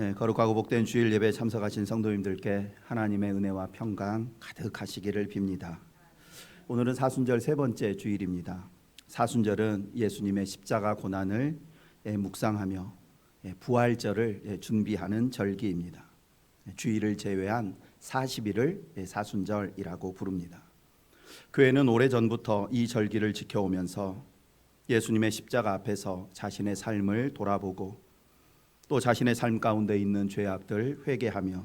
거룩하고 복된 주일 예배에 참석하신 성도님들께 하나님의 은혜와 평강 가득하시기를 빕니다. 오늘은 사순절 세 번째 주일입니다. 사순절은 예수님의 십자가 고난을 묵상하며 부활절을 준비하는 절기입니다. 주일을 제외한 40일을 사순절이라고 부릅니다. 교회는 오래전부터 이 절기를 지켜오면서 예수님의 십자가 앞에서 자신의 삶을 돌아보고 또 자신의 삶 가운데 있는 죄악들 회개하며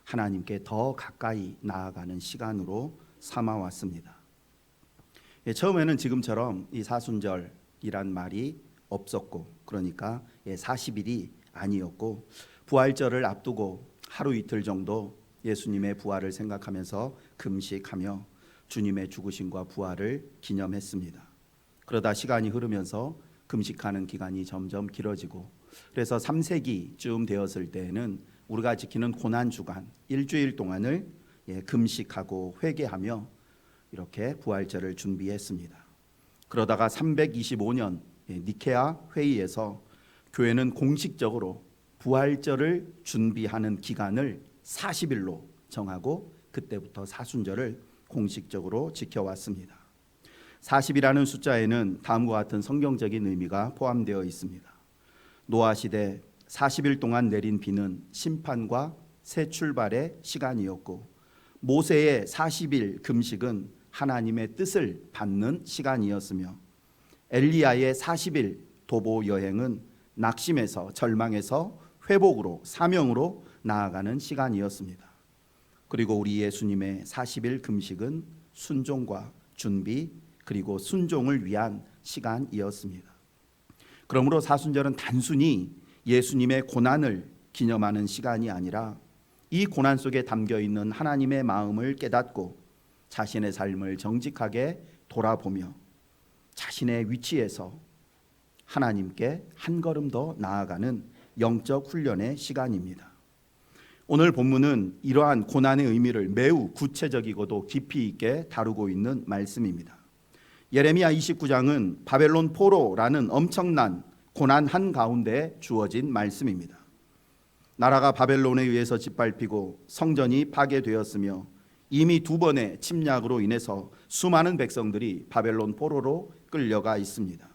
하나님께 더 가까이 나아가는 시간으로 삼아왔습니다. 처음에는 지금처럼 이 사순절이란 말이 없었고, 그러니까 40일이 아니었고, 부활절을 앞두고 하루 이틀 정도 예수님의 부활을 생각하면서 금식하며 주님의 죽으심과 부활을 기념했습니다. 그러다 시간이 흐르면서 금식하는 기간이 점점 길어지고, 그래서 3세기쯤 되었을 때에는 우리가 지키는 고난주간 일주일 동안을 금식하고 회개하며 이렇게 부활절을 준비했습니다. 그러다가 325년 니케아 회의에서 교회는 공식적으로 부활절을 준비하는 기간을 40일로 정하고 그때부터 사순절을 공식적으로 지켜왔습니다. 40이라는 숫자에는 다음과 같은 성경적인 의미가 포함되어 있습니다. 노아 시대 40일 동안 내린 비는 심판과 새 출발의 시간이었고, 모세의 40일 금식은 하나님의 뜻을 받는 시간이었으며, 엘리야의 40일 도보 여행은 낙심에서 절망에서 회복으로 사명으로 나아가는 시간이었습니다. 그리고 우리 예수님의 40일 금식은 순종과 준비 그리고 순종을 위한 시간이었습니다. 그러므로 사순절은 단순히 예수님의 고난을 기념하는 시간이 아니라 이 고난 속에 담겨 있는 하나님의 마음을 깨닫고 자신의 삶을 정직하게 돌아보며 자신의 위치에서 하나님께 한 걸음 더 나아가는 영적 훈련의 시간입니다. 오늘 본문은 이러한 고난의 의미를 매우 구체적이고도 깊이 있게 다루고 있는 말씀입니다. 예레미야 29장은 바벨론 포로라는 엄청난 고난 한가운데 주어진 말씀입니다. 나라가 바벨론에 의해서 짓밟히고 성전이 파괴되었으며 이미 두 번의 침략으로 인해서 수많은 백성들이 바벨론 포로로 끌려가 있습니다.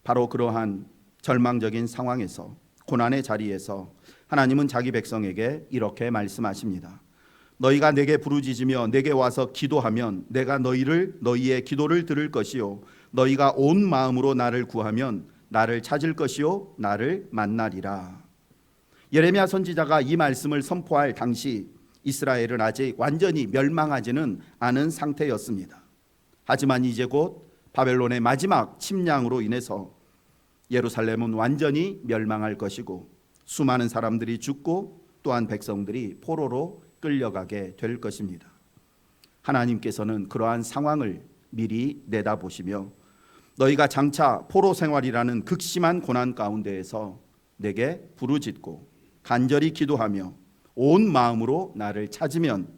바로 그러한 절망적인 상황에서, 고난의 자리에서 하나님은 자기 백성에게 이렇게 말씀하십니다. 너희가 내게 부르짖으며 내게 와서 기도하면 내가 너희의 기도를 들을 것이요 너희가 온 마음으로 나를 구하면 나를 찾을 것이요 나를 만나리라. 예레미야 선지자가 이 말씀을 선포할 당시 이스라엘은 아직 완전히 멸망하지는 않은 상태였습니다. 하지만 이제 곧 바벨론의 마지막 침략으로 인해서 예루살렘은 완전히 멸망할 것이고 수많은 사람들이 죽고 또한 백성들이 포로로 끌려가게 될 것입니다. 하나님께서는 그러한 상황을 미리 내다보시며 너희가 장차 포로 생활이라는 극심한 고난 가운데에서 내게 부르짖고 간절히 기도하며 온 마음으로 나를 찾으면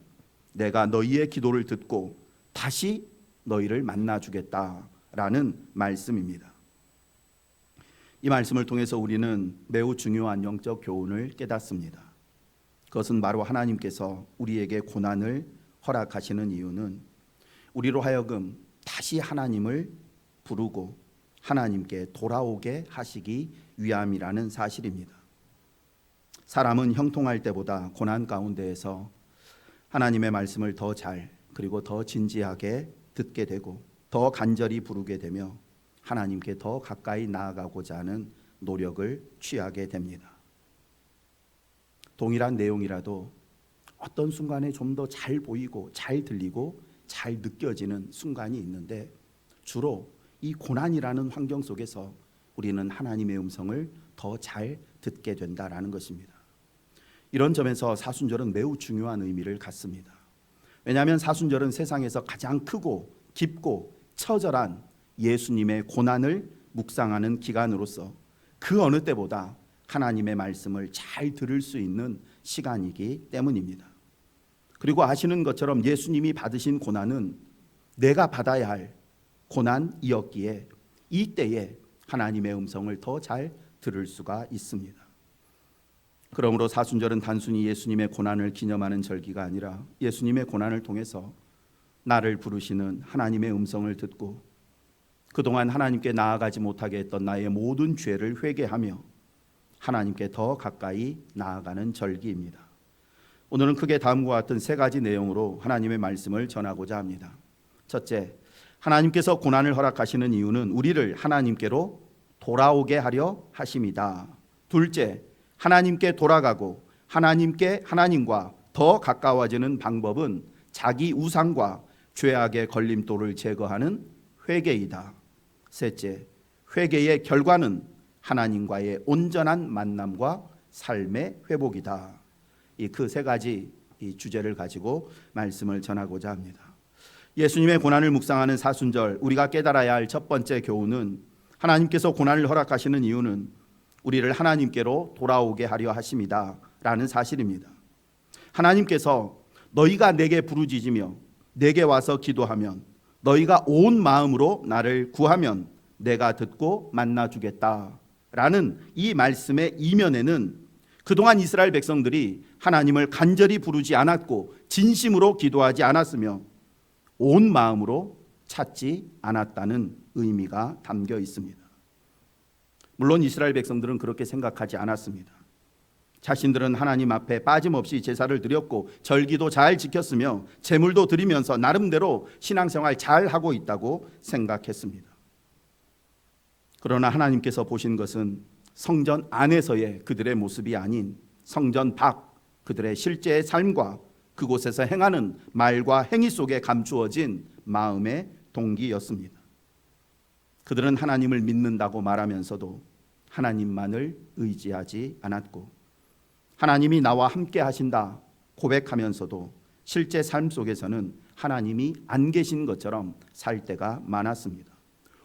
내가 너희의 기도를 듣고 다시 너희를 만나주겠다라는 말씀입니다. 이 말씀을 통해서 우리는 매우 중요한 영적 교훈을 깨닫습니다. 그것은 바로 하나님께서 우리에게 고난을 허락하시는 이유는 우리로 하여금 다시 하나님을 부르고 하나님께 돌아오게 하시기 위함이라는 사실입니다. 사람은 형통할 때보다 고난 가운데에서 하나님의 말씀을 더 잘 그리고 더 진지하게 듣게 되고 더 간절히 부르게 되며 하나님께 더 가까이 나아가고자 하는 노력을 취하게 됩니다. 동일한 내용이라도 어떤 순간에 좀 더 잘 보이고 잘 들리고 잘 느껴지는 순간이 있는데 주로 이 고난이라는 환경 속에서 우리는 하나님의 음성을 더 잘 듣게 된다라는 것입니다. 이런 점에서 사순절은 매우 중요한 의미를 갖습니다. 왜냐하면 사순절은 세상에서 가장 크고 깊고 처절한 예수님의 고난을 묵상하는 기간으로서 그 어느 때보다 하나님의 말씀을 잘 들을 수 있는 시간이기 때문입니다. 그리고 아시는 것처럼 예수님이 받으신 고난은 내가 받아야 할 고난이었기에 이때에 하나님의 음성을 더 잘 들을 수가 있습니다. 그러므로 사순절은 단순히 예수님의 고난을 기념하는 절기가 아니라 예수님의 고난을 통해서 나를 부르시는 하나님의 음성을 듣고 그동안 하나님께 나아가지 못하게 했던 나의 모든 죄를 회개하며 하나님께 더 가까이 나아가는 절기입니다. 오늘은 크게 다음과 같은 세 가지 내용으로 하나님의 말씀을 전하고자 합니다. 첫째, 하나님께서 고난을 허락하시는 이유는 우리를 하나님께로 돌아오게 하려 하심이다. 둘째, 하나님께 돌아가고 하나님과 더 가까워지는 방법은 자기 우상과 죄악의 걸림돌을 제거하는 회개이다. 셋째, 회개의 결과는 하나님과의 온전한 만남과 삶의 회복이다. 이 그 세 가지 이 주제를 가지고 말씀을 전하고자 합니다. 예수님의 고난을 묵상하는 사순절, 우리가 깨달아야 할 첫 번째 교훈은 하나님께서 고난을 허락하시는 이유는 우리를 하나님께로 돌아오게 하려 하심이다 라는 사실입니다. 하나님께서 너희가 내게 부르짖으며 내게 와서 기도하면 너희가 온 마음으로 나를 구하면 내가 듣고 만나주겠다 라는 이 말씀의 이면에는 그동안 이스라엘 백성들이 하나님을 간절히 부르지 않았고 진심으로 기도하지 않았으며 온 마음으로 찾지 않았다는 의미가 담겨 있습니다. 물론 이스라엘 백성들은 그렇게 생각하지 않았습니다. 자신들은 하나님 앞에 빠짐없이 제사를 드렸고 절기도 잘 지켰으며 제물도 드리면서 나름대로 신앙생활 잘 하고 있다고 생각했습니다. 그러나 하나님께서 보신 것은 성전 안에서의 그들의 모습이 아닌 성전 밖 그들의 실제의 삶과 그곳에서 행하는 말과 행위 속에 감추어진 마음의 동기였습니다. 그들은 하나님을 믿는다고 말하면서도 하나님만을 의지하지 않았고 하나님이 나와 함께 하신다 고백하면서도 실제 삶 속에서는 하나님이 안 계신 것처럼 살 때가 많았습니다.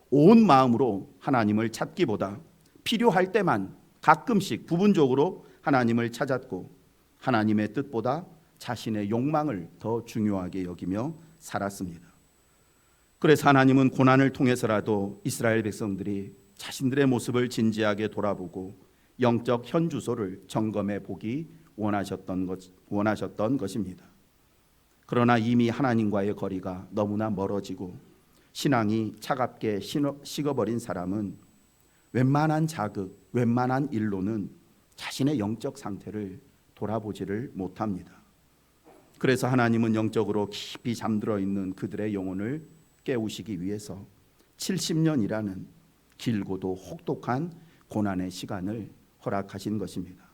온 마음으로 하나님을 찾기보다 필요할 때만 가끔씩 부분적으로 하나님을 찾았고 하나님의 뜻보다 자신의 욕망을 더 중요하게 여기며 살았습니다. 그래서 하나님은 고난을 통해서라도 이스라엘 백성들이 자신들의 모습을 진지하게 돌아보고 영적 현주소를 점검해 보기 원하셨던 것입니다. 그러나 이미 하나님과의 거리가 너무나 멀어지고 신앙이 차갑게 식어버린 사람은 웬만한 자극, 웬만한 일로는 자신의 영적 상태를 돌아보지를 못합니다. 그래서 하나님은 영적으로 깊이 잠들어 있는 그들의 영혼을 깨우시기 위해서 70년이라는 길고도 혹독한 고난의 시간을 허락하신 것입니다.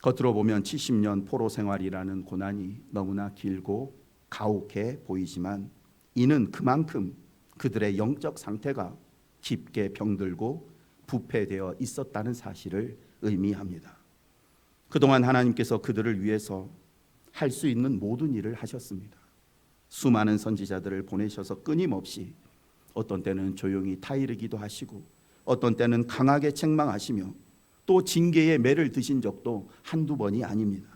겉으로 보면 70년 포로 생활이라는 고난이 너무나 길고 가혹해 보이지만 이는 그만큼 그들의 영적 상태가 깊게 병들고 부패되어 있었다는 사실을 의미합니다. 그동안 하나님께서 그들을 위해서 할 수 있는 모든 일을 하셨습니다. 수많은 선지자들을 보내셔서 끊임없이 어떤 때는 조용히 타이르기도 하시고 어떤 때는 강하게 책망하시며 또 징계의 매를 드신 적도 한두 번이 아닙니다.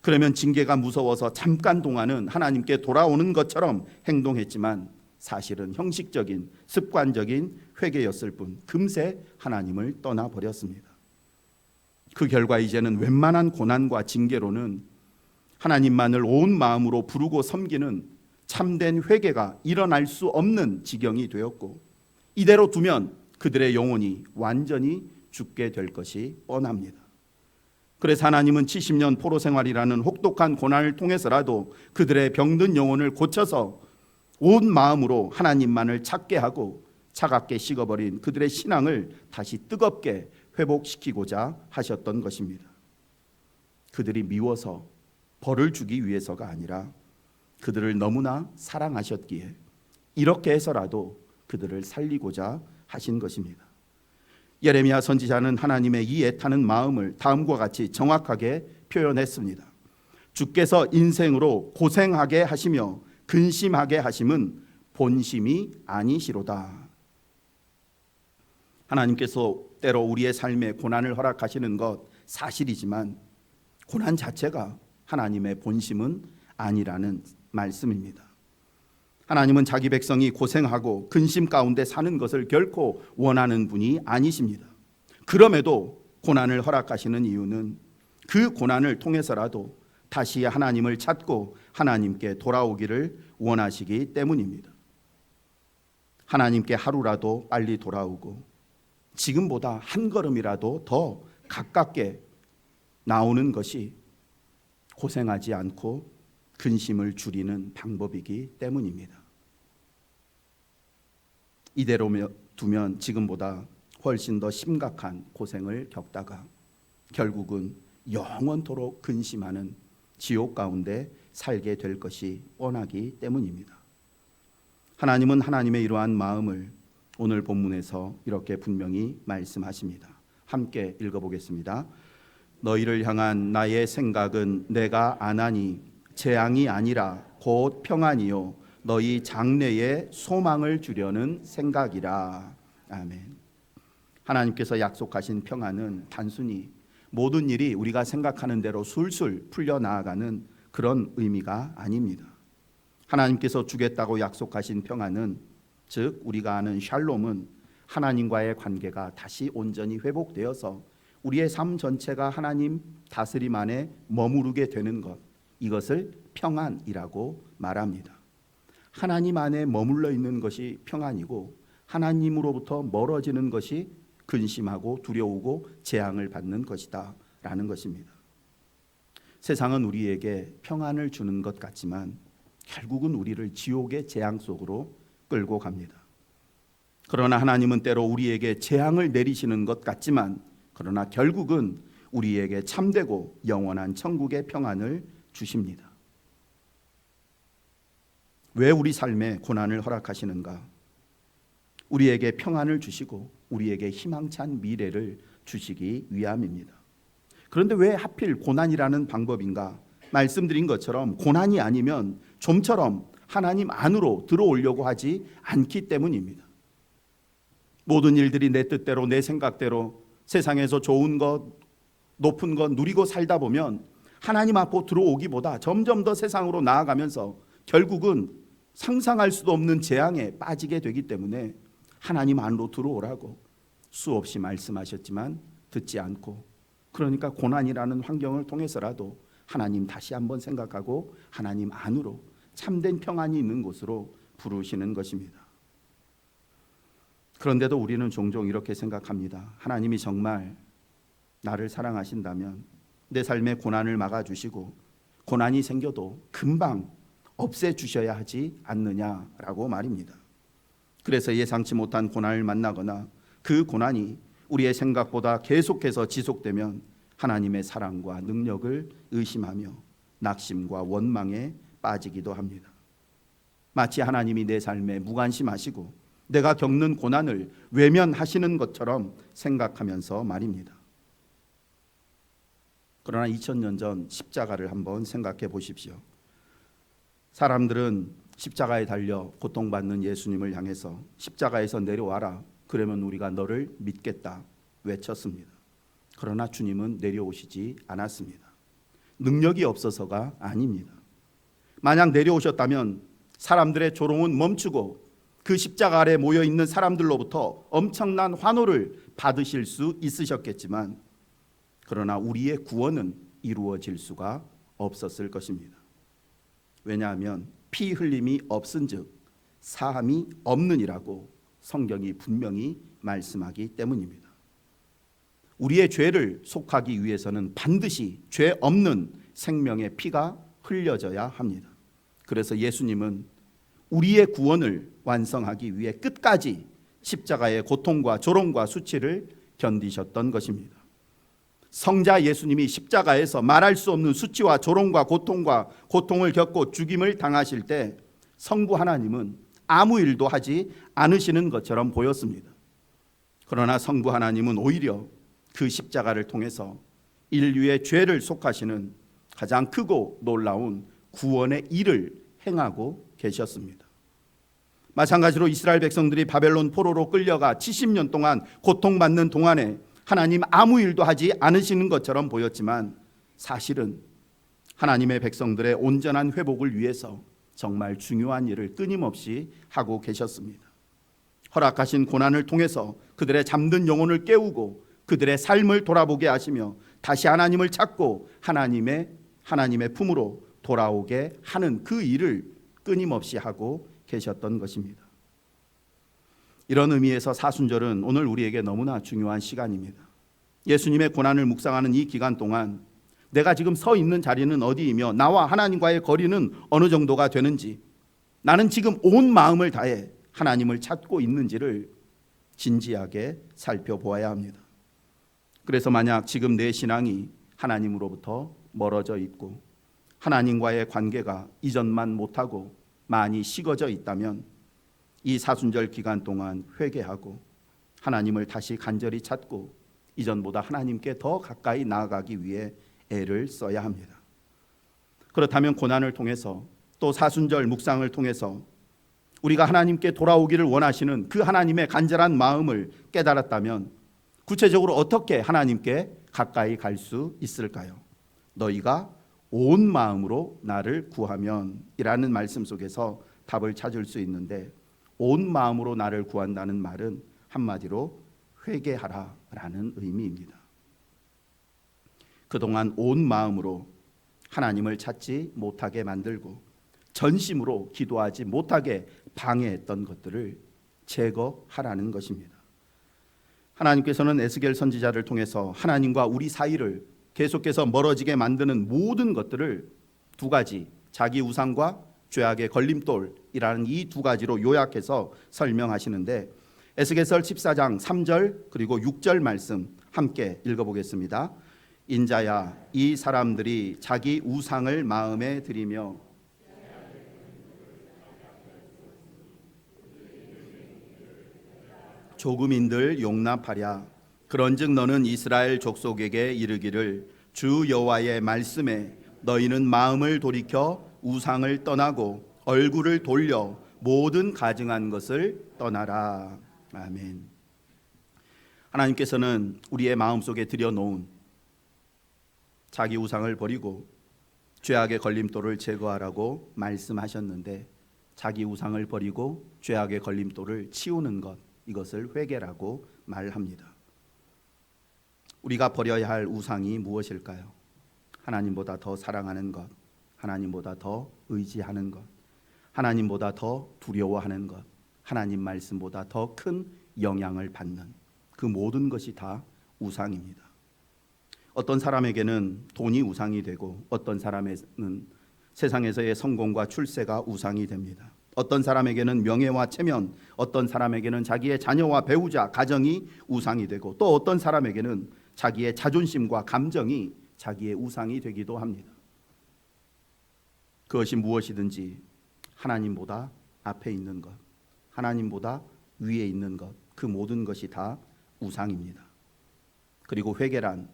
그러면 징계가 무서워서 잠깐 동안은 하나님께 돌아오는 것처럼 행동했지만 사실은 형식적인 습관적인 회개였을 뿐 금세 하나님을 떠나버렸습니다. 그 결과 이제는 웬만한 고난과 징계로는 하나님만을 온 마음으로 부르고 섬기는 참된 회개가 일어날 수 없는 지경이 되었고 이대로 두면 그들의 영혼이 완전히 죽게 될 것이 뻔합니다. 그래서 하나님은 70년 포로 생활이라는 혹독한 고난을 통해서라도 그들의 병든 영혼을 고쳐서 온 마음으로 하나님만을 찾게 하고 차갑게 식어버린 그들의 신앙을 다시 뜨겁게 회복시키고자 하셨던 것입니다. 그들이 미워서 벌을 주기 위해서가 아니라 그들을 너무나 사랑하셨기에 이렇게 해서라도 그들을 살리고자 하신 것입니다. 예레미야 선지자는 하나님의 이 애타는 마음을 다음과 같이 정확하게 표현했습니다. 주께서 인생으로 고생하게 하시며 근심하게 하심은 본심이 아니시로다. 하나님께서 때로 우리의 삶에 고난을 허락하시는 것 사실이지만 고난 자체가 하나님의 본심은 아니라는 말씀입니다. 하나님은 자기 백성이 고생하고 근심 가운데 사는 것을 결코 원하는 분이 아니십니다. 그럼에도 고난을 허락하시는 이유는 그 고난을 통해서라도 다시 하나님을 찾고 하나님께 돌아오기를 원하시기 때문입니다. 하나님께 하루라도 빨리 돌아오고 지금보다 한 걸음이라도 더 가깝게 나오는 것이 고생하지 않고 근심을 줄이는 방법이기 때문입니다. 이대로 두면 지금보다 훨씬 더 심각한 고생을 겪다가 결국은 영원토록 근심하는 지옥 가운데 살게 될 것이 뻔하기 때문입니다. 하나님은 하나님의 이러한 마음을 오늘 본문에서 이렇게 분명히 말씀하십니다. 함께 읽어보겠습니다. 너희를 향한 나의 생각은 내가 아나니 재앙이 아니라 곧 평안이요 너희 장래에 소망을 주려는 생각이라. 아멘. 하나님께서 약속하신 평안은 단순히 모든 일이 우리가 생각하는 대로 술술 풀려나가는 그런 의미가 아닙니다. 하나님께서 주겠다고 약속하신 평안은, 즉 우리가 아는 샬롬은 하나님과의 관계가 다시 온전히 회복되어서 우리의 삶 전체가 하나님 다스림 안에 머무르게 되는 것, 이것을 평안이라고 말합니다. 하나님 안에 머물러 있는 것이 평안이고 하나님으로부터 멀어지는 것이 근심하고 두려우고 재앙을 받는 것이다 라는 것입니다. 세상은 우리에게 평안을 주는 것 같지만 결국은 우리를 지옥의 재앙 속으로 끌고 갑니다. 그러나 하나님은 때로 우리에게 재앙을 내리시는 것 같지만 그러나 결국은 우리에게 참되고 영원한 천국의 평안을 주십니다. 왜 우리 삶에 고난을 허락하시는가? 우리에게 평안을 주시고 우리에게 희망찬 미래를 주시기 위함입니다. 그런데 왜 하필 고난이라는 방법인가? 말씀드린 것처럼 고난이 아니면 좀처럼 하나님 안으로 들어오려고 하지 않기 때문입니다. 모든 일들이 내 뜻대로 내 생각대로 세상에서 좋은 것, 높은 것 누리고 살다 보면 하나님 앞으로 들어오기보다 점점 더 세상으로 나아가면서 결국은 상상할 수도 없는 재앙에 빠지게 되기 때문에 하나님 안으로 들어오라고 수없이 말씀하셨지만 듣지 않고, 그러니까 고난이라는 환경을 통해서라도 하나님 다시 한번 생각하고 하나님 안으로 참된 평안이 있는 곳으로 부르시는 것입니다. 그런데도 우리는 종종 이렇게 생각합니다. 하나님이 정말 나를 사랑하신다면 내 삶의 고난을 막아주시고 고난이 생겨도 금방 없애주셔야 하지 않느냐라고 말입니다. 그래서 예상치 못한 고난을 만나거나 그 고난이 우리의 생각보다 계속해서 지속되면 하나님의 사랑과 능력을 의심하며 낙심과 원망에 빠지기도 합니다. 마치 하나님이 내 삶에 무관심하시고 내가 겪는 고난을 외면하시는 것처럼 생각하면서 말입니다. 그러나 2000년 전 십자가를 한번 생각해 보십시오. 사람들은 십자가에 달려 고통받는 예수님을 향해서 십자가에서 내려와라, 그러면 우리가 너를 믿겠다 외쳤습니다. 그러나 주님은 내려오시지 않았습니다. 능력이 없어서가 아닙니다. 만약 내려오셨다면 사람들의 조롱은 멈추고 그 십자가 아래 모여있는 사람들로부터 엄청난 환호를 받으실 수 있으셨겠지만 그러나 우리의 구원은 이루어질 수가 없었을 것입니다. 왜냐하면 피 흘림이 없은즉 사함이 없느니라고 성경이 분명히 말씀하기 때문입니다. 우리의 죄를 속하기 위해서는 반드시 죄 없는 생명의 피가 흘려져야 합니다. 그래서 예수님은 우리의 구원을 완성하기 위해 끝까지 십자가의 고통과 조롱과 수치를 견디셨던 것입니다. 성자 예수님이 십자가에서 말할 수 없는 수치와 조롱과 고통을 겪고 죽임을 당하실 때 성부 하나님은 아무 일도 하지 않으시는 것처럼 보였습니다. 그러나 성부 하나님은 오히려 그 십자가를 통해서 인류의 죄를 속하시는 가장 크고 놀라운 구원의 일을 행하고 계셨습니다. 마찬가지로 이스라엘 백성들이 바벨론 포로로 끌려가 70년 동안 고통받는 동안에 하나님 아무 일도 하지 않으시는 것처럼 보였지만 사실은 하나님의 백성들의 온전한 회복을 위해서 정말 중요한 일을 끊임없이 하고 계셨습니다. 허락하신 고난을 통해서 그들의 잠든 영혼을 깨우고 그들의 삶을 돌아보게 하시며 다시 하나님을 찾고 하나님의 품으로 돌아오게 하는 그 일을 끊임없이 하고 계셨던 것입니다. 이런 의미에서 사순절은 오늘 우리에게 너무나 중요한 시간입니다. 예수님의 고난을 묵상하는 이 기간 동안 내가 지금 서 있는 자리는 어디이며 나와 하나님과의 거리는 어느 정도가 되는지, 나는 지금 온 마음을 다해 하나님을 찾고 있는지를 진지하게 살펴보아야 합니다. 그래서 만약 지금 내 신앙이 하나님으로부터 멀어져 있고 하나님과의 관계가 이전만 못하고 많이 식어져 있다면 이 사순절 기간 동안 회개하고 하나님을 다시 간절히 찾고 이전보다 하나님께 더 가까이 나아가기 위해 애를 써야 합니다. 그렇다면 고난을 통해서 또 사순절 묵상을 통해서 우리가 하나님께 돌아오기를 원하시는 그 하나님의 간절한 마음을 깨달았다면 구체적으로 어떻게 하나님께 가까이 갈 수 있을까요? 너희가 온 마음으로 나를 구하면 이라는 말씀 속에서 답을 찾을 수 있는데, 온 마음으로 나를 구한다는 말은 한마디로 회개하라 라는 의미입니다. 그동안 온 마음으로 하나님을 찾지 못하게 만들고 전심으로 기도하지 못하게 방해했던 것들을 제거하라는 것입니다. 하나님께서는 에스겔 선지자를 통해서 하나님과 우리 사이를 계속해서 멀어지게 만드는 모든 것들을 두 가지, 자기 우상과 죄악의 걸림돌이라는 이 두 가지로 요약해서 설명하시는데, 에스겔서 14장 3절 그리고 6절 말씀 함께 읽어보겠습니다. 인자야, 이 사람들이 자기 우상을 마음에 들이며 조금인들 용납하랴. 그런즉 너는 이스라엘 족속에게 이르기를 주 여호와의 말씀에 너희는 마음을 돌이켜 우상을 떠나고 얼굴을 돌려 모든 가증한 것을 떠나라. 아멘. 하나님께서는 우리의 마음속에 들여놓은 자기 우상을 버리고 죄악의 걸림돌을 제거하라고 말씀하셨는데, 자기 우상을 버리고 죄악의 걸림돌을 치우는 것, 이것을 회개라고 말합니다. 우리가 버려야 할 우상이 무엇일까요? 하나님보다 더 사랑하는 것, 하나님보다 더 의지하는 것, 하나님보다 더 두려워하는 것, 하나님 말씀보다 더 큰 영향을 받는 그 모든 것이 다 우상입니다. 어떤 사람에게는 돈이 우상이 되고 어떤 사람에게는 세상에서의 성공과 출세가 우상이 됩니다. 어떤 사람에게는 명예와 체면, 어떤 사람에게는 자기의 자녀와 배우자, 가정이 우상이 되고 또 어떤 사람에게는 자기의 자존심과 감정이 자기의 우상이 되기도 합니다. 그것이 무엇이든지 하나님보다 앞에 있는 것, 하나님보다 위에 있는 것, 그 모든 것이 다 우상입니다. 그리고 회개란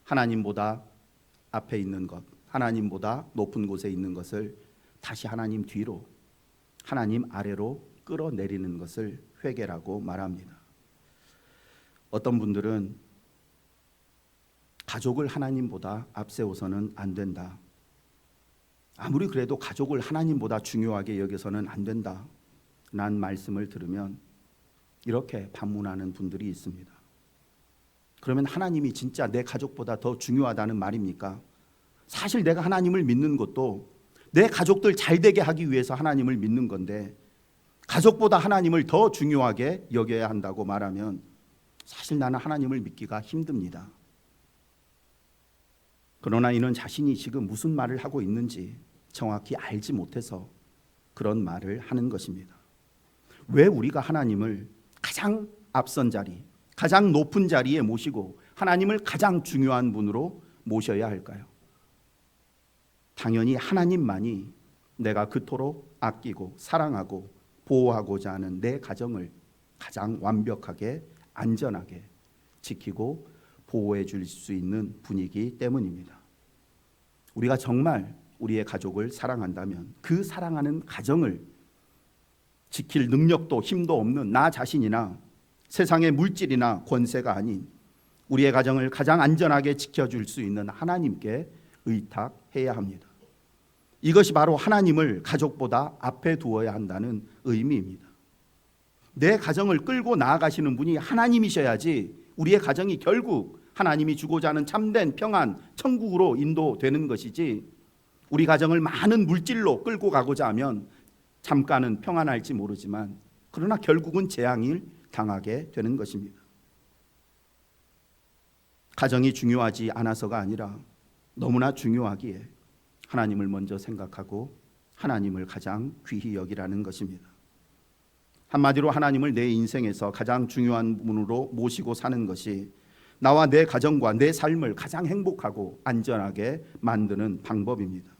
하나님보다 앞에 있는 것, 하나님보다 높은 곳에 있는 것을 다시 하나님 뒤로, 하나님 아래로 끌어내리는 것을 회개라고 말합니다. 어떤 분들은 가족을 하나님보다 앞세워서는 안 된다, 아무리 그래도 가족을 하나님보다 중요하게 여겨서는 안 된다 라는 말씀을 들으면 이렇게 반문하는 분들이 있습니다. 그러면 하나님이 진짜 내 가족보다 더 중요하다는 말입니까? 사실 내가 하나님을 믿는 것도 내 가족들 잘 되게 하기 위해서 하나님을 믿는 건데, 가족보다 하나님을 더 중요하게 여겨야 한다고 말하면 사실 나는 하나님을 믿기가 힘듭니다. 그러나 이는 자신이 지금 무슨 말을 하고 있는지 정확히 알지 못해서 그런 말을 하는 것입니다. 왜 우리가 하나님을 가장 앞선 자리, 가장 높은 자리에 모시고 하나님을 가장 중요한 분으로 모셔야 할까요? 당연히 하나님만이 내가 그토록 아끼고 사랑하고 보호하고자 하는 내 가정을 가장 완벽하게 안전하게 지키고 보호해 줄 수 있는 분이기 때문입니다. 우리가 정말 우리의 가족을 사랑한다면 그 사랑하는 가정을 지킬 능력도 힘도 없는 나 자신이나 세상의 물질이나 권세가 아닌 우리의 가정을 가장 안전하게 지켜줄 수 있는 하나님께 의탁해야 합니다. 이것이 바로 하나님을 가족보다 앞에 두어야 한다는 의미입니다. 내 가정을 끌고 나아가시는 분이 하나님이셔야지 우리의 가정이 결국 하나님이 주고자 하는 참된 평안, 천국으로 인도되는 것이지, 우리 가정을 많은 물질로 끌고 가고자 하면 잠깐은 평안할지 모르지만 그러나 결국은 재앙을 당하게 되는 것입니다. 가정이 중요하지 않아서가 아니라 너무나 중요하기에 하나님을 먼저 생각하고 하나님을 가장 귀히 여기라는 것입니다. 한마디로 하나님을 내 인생에서 가장 중요한 분으로 모시고 사는 것이 나와 내 가정과 내 삶을 가장 행복하고 안전하게 만드는 방법입니다.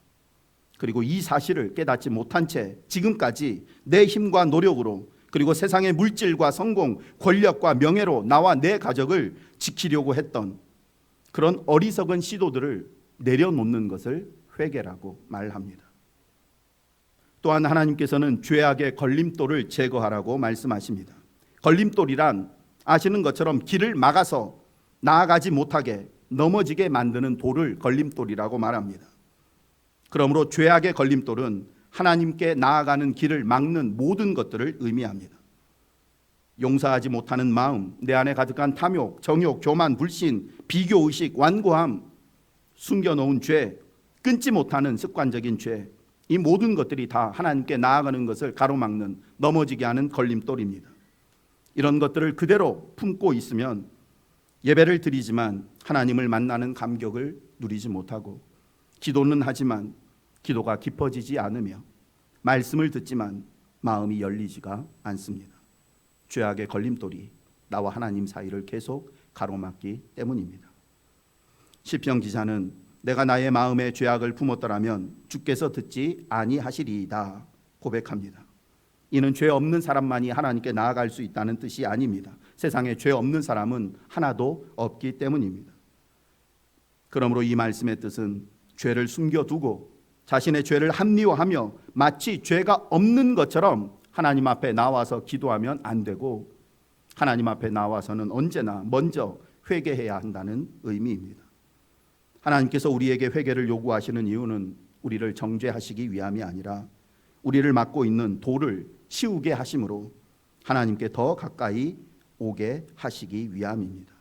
그리고 이 사실을 깨닫지 못한 채 지금까지 내 힘과 노력으로, 그리고 세상의 물질과 성공, 권력과 명예로 나와 내 가족을 지키려고 했던 그런 어리석은 시도들을 내려놓는 것을 회개라고 말합니다. 또한 하나님께서는 죄악의 걸림돌을 제거하라고 말씀하십니다. 걸림돌이란 아시는 것처럼 길을 막아서 나아가지 못하게 넘어지게 만드는 돌을 걸림돌이라고 말합니다. 그러므로 죄악의 걸림돌은 하나님께 나아가는 길을 막는 모든 것들을 의미합니다. 용서하지 못하는 마음, 내 안에 가득한 탐욕, 정욕, 교만, 불신, 비교의식, 완고함, 숨겨놓은 죄, 끊지 못하는 습관적인 죄, 이 모든 것들이 다 하나님께 나아가는 것을 가로막는, 넘어지게 하는 걸림돌입니다. 이런 것들을 그대로 품고 있으면 예배를 드리지만 하나님을 만나는 감격을 누리지 못하고, 기도는 하지만 기도가 깊어지지 않으며, 말씀을 듣지만 마음이 열리지가 않습니다. 죄악의 걸림돌이 나와 하나님 사이를 계속 가로막기 때문입니다. 시편 기자는 내가 나의 마음에 죄악을 품었더라면 주께서 듣지 아니하시리이다 고백합니다. 이는 죄 없는 사람만이 하나님께 나아갈 수 있다는 뜻이 아닙니다. 세상에 죄 없는 사람은 하나도 없기 때문입니다. 그러므로 이 말씀의 뜻은 죄를 숨겨두고 자신의 죄를 합리화하며 마치 죄가 없는 것처럼 하나님 앞에 나와서 기도하면 안 되고, 하나님 앞에 나와서는 언제나 먼저 회개해야 한다는 의미입니다. 하나님께서 우리에게 회개를 요구하시는 이유는 우리를 정죄하시기 위함이 아니라 우리를 막고 있는 돌을 치우게 하심으로 하나님께 더 가까이 오게 하시기 위함입니다.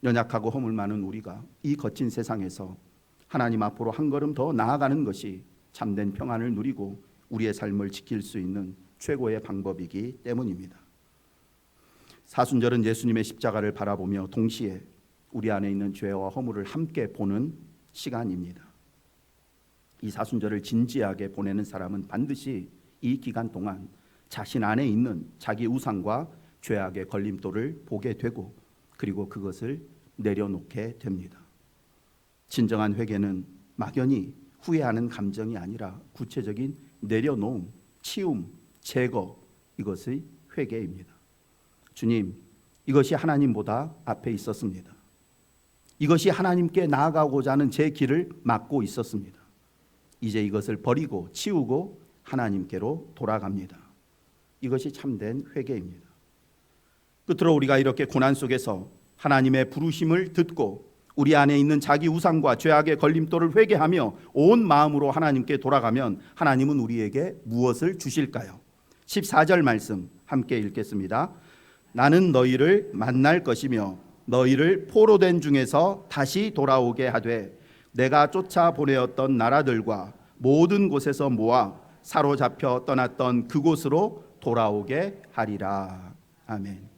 연약하고 허물 많은 우리가 이 거친 세상에서 하나님 앞으로 한 걸음 더 나아가는 것이 참된 평안을 누리고 우리의 삶을 지킬 수 있는 최고의 방법이기 때문입니다. 사순절은 예수님의 십자가를 바라보며 동시에 우리 안에 있는 죄와 허물을 함께 보는 시간입니다. 이 사순절을 진지하게 보내는 사람은 반드시 이 기간 동안 자신 안에 있는 자기 우상과 죄악의 걸림돌을 보게 되고, 그리고 그것을 내려놓게 됩니다. 진정한 회개는 막연히 후회하는 감정이 아니라 구체적인 내려놓음, 치움, 제거, 이것의 회개입니다. 주님, 이것이 하나님보다 앞에 있었습니다. 이것이 하나님께 나아가고자 하는 제 길을 막고 있었습니다. 이제 이것을 버리고 치우고 하나님께로 돌아갑니다. 이것이 참된 회개입니다. 끝으로 우리가 이렇게 고난 속에서 하나님의 부르심을 듣고 우리 안에 있는 자기 우상과 죄악의 걸림돌을 회개하며 온 마음으로 하나님께 돌아가면 하나님은 우리에게 무엇을 주실까요? 14절 말씀 함께 읽겠습니다. 나는 너희를 만날 것이며 너희를 포로된 중에서 다시 돌아오게 하되 내가 쫓아 보내었던 나라들과 모든 곳에서 모아 사로잡혀 떠났던 그곳으로 돌아오게 하리라. 아멘.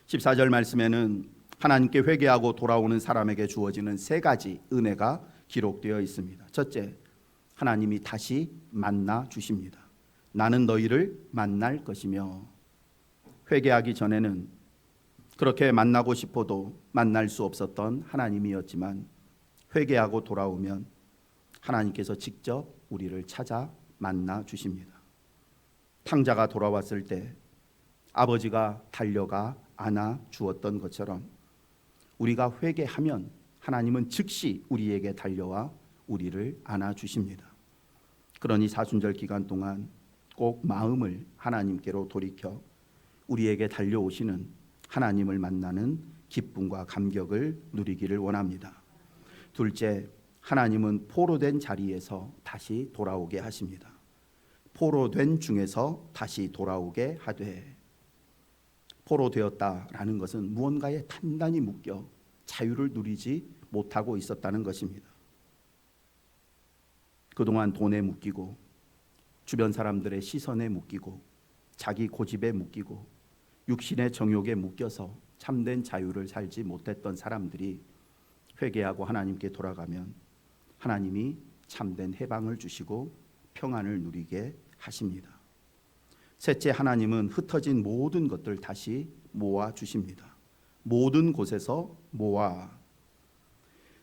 14절 말씀에는 하나님께 회개하고 돌아오는 사람에게 주어지는 세 가지 은혜가 기록되어 있습니다. 첫째, 하나님이 다시 만나 주십니다. 나는 너희를 만날 것이며, 회개하기 전에는 그렇게 만나고 싶어도 만날 수 없었던 하나님이었지만 회개하고 돌아오면 하나님께서 직접 우리를 찾아 만나 주십니다. 탕자가 돌아왔을 때 아버지가 달려가 안아 주었던 것처럼 우리가 회개하면 하나님은 즉시 우리에게 달려와 우리를 안아 주십니다. 그러니 사순절 기간 동안 꼭 마음을 하나님께로 돌이켜 우리에게 달려오시는 하나님을 만나는 기쁨과 감격을 누리기를 원합니다. 둘째, 하나님은 포로된 자리에서 다시 돌아오게 하십니다. 포로된 중에서 다시 돌아오게 하되, 포로되었다라는 것은 무언가에 단단히 묶여 자유를 누리지 못하고 있었다는 것입니다. 그동안 돈에 묶이고 주변 사람들의 시선에 묶이고 자기 고집에 묶이고 육신의 정욕에 묶여서 참된 자유를 살지 못했던 사람들이 회개하고 하나님께 돌아가면 하나님이 참된 해방을 주시고 평안을 누리게 하십니다. 셋째, 하나님은 흩어진 모든 것들 다시 모아 주십니다. 모든 곳에서 모아.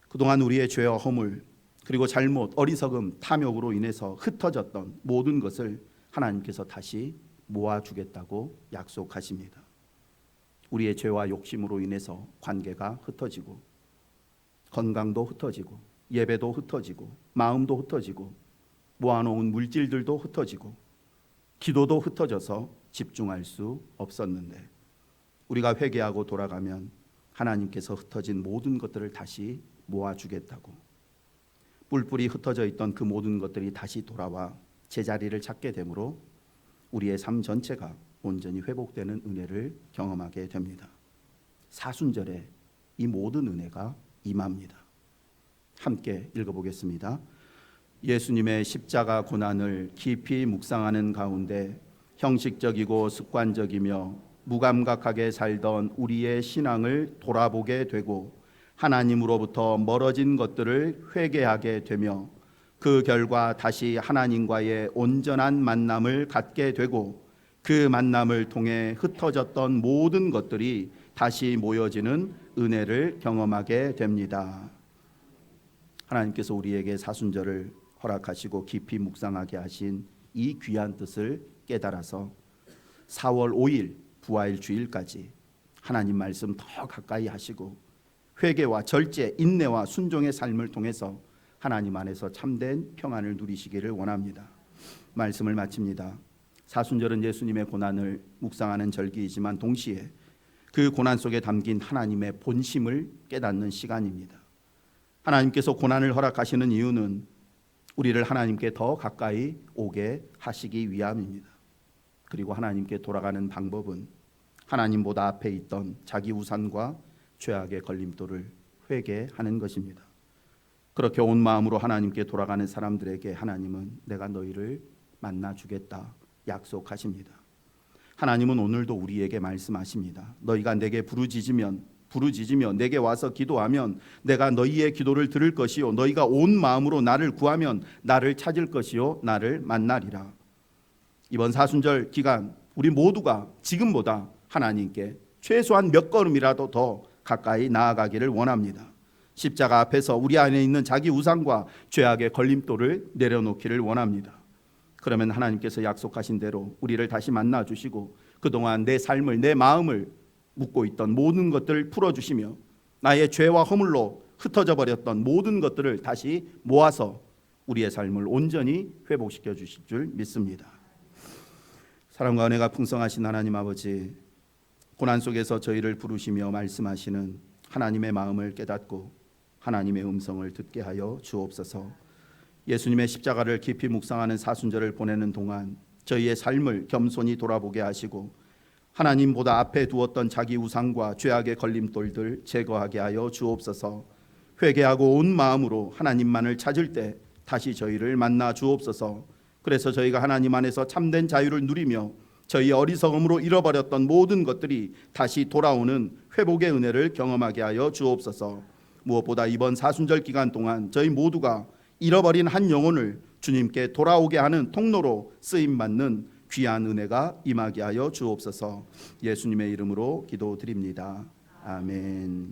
그동안 우리의 죄와 허물 그리고 잘못, 어리석음, 탐욕으로 인해서 흩어졌던 모든 것을 하나님께서 다시 모아주겠다고 약속하십니다. 우리의 죄와 욕심으로 인해서 관계가 흩어지고 건강도 흩어지고 예배도 흩어지고 마음도 흩어지고 모아놓은 물질들도 흩어지고 기도도 흩어져서 집중할 수 없었는데 우리가 회개하고 돌아가면 하나님께서 흩어진 모든 것들을 다시 모아주겠다고, 뿔뿔이 흩어져 있던 그 모든 것들이 다시 돌아와 제자리를 찾게 되므로 우리의 삶 전체가 온전히 회복되는 은혜를 경험하게 됩니다. 사순절에 이 모든 은혜가 임합니다. 함께 읽어보겠습니다. 예수님의 십자가 고난을 깊이 묵상하는 가운데 형식적이고 습관적이며 무감각하게 살던 우리의 신앙을 돌아보게 되고 하나님으로부터 멀어진 것들을 회개하게 되며 그 결과 다시 하나님과의 온전한 만남을 갖게 되고 그 만남을 통해 흩어졌던 모든 것들이 다시 모여지는 은혜를 경험하게 됩니다. 하나님께서 우리에게 사순절을 허락하시고 깊이 묵상하게 하신 이 귀한 뜻을 깨달아서 4월 5일 부활 주일까지 하나님 말씀 더 가까이 하시고 회개와 절제, 인내와 순종의 삶을 통해서 하나님 안에서 참된 평안을 누리시기를 원합니다. 말씀을 마칩니다. 사순절은 예수님의 고난을 묵상하는 절기이지만 동시에 그 고난 속에 담긴 하나님의 본심을 깨닫는 시간입니다. 하나님께서 고난을 허락하시는 이유는 우리를 하나님께 더 가까이 오게 하시기 위함입니다. 그리고 하나님께 돌아가는 방법은 하나님보다 앞에 있던 자기 우상과 죄악의 걸림돌을 회개하는 것입니다. 그렇게 온 마음으로 하나님께 돌아가는 사람들에게 하나님은 내가 너희를 만나주겠다 약속하십니다. 하나님은 오늘도 우리에게 말씀하십니다. 너희가 내게 부르짖으며 내게 와서 기도하면 내가 너희의 기도를 들을 것이요 너희가 온 마음으로 나를 구하면 나를 찾을 것이요 나를 만나리라. 이번 사순절 기간 우리 모두가 지금보다 하나님께 최소한 몇 걸음이라도 더 가까이 나아가기를 원합니다. 십자가 앞에서 우리 안에 있는 자기 우상과 죄악의 걸림돌을 내려놓기를 원합니다. 그러면 하나님께서 약속하신 대로 우리를 다시 만나 주시고 그동안 내 삶을, 내 마음을 묶고 있던 모든 것들을 풀어주시며 나의 죄와 허물로 흩어져 버렸던 모든 것들을 다시 모아서 우리의 삶을 온전히 회복시켜 주실 줄 믿습니다. 사랑과 은혜가 풍성하신 하나님 아버지, 고난 속에서 저희를 부르시며 말씀하시는 하나님의 마음을 깨닫고 하나님의 음성을 듣게 하여 주옵소서. 예수님의 십자가를 깊이 묵상하는 사순절을 보내는 동안 저희의 삶을 겸손히 돌아보게 하시고 하나님보다 앞에 두었던 자기 우상과 죄악의 걸림돌들 제거하게 하여 주옵소서. 회개하고 온 마음으로 하나님만을 찾을 때 다시 저희를 만나 주옵소서. 그래서 저희가 하나님 안에서 참된 자유를 누리며 저희 어리석음으로 잃어버렸던 모든 것들이 다시 돌아오는 회복의 은혜를 경험하게 하여 주옵소서. 무엇보다 이번 사순절 기간 동안 저희 모두가 잃어버린 한 영혼을 주님께 돌아오게 하는 통로로 쓰임받는 귀한 은혜가 임하게 하여 주옵소서. 예수님의 이름으로 기도드립니다. 아멘.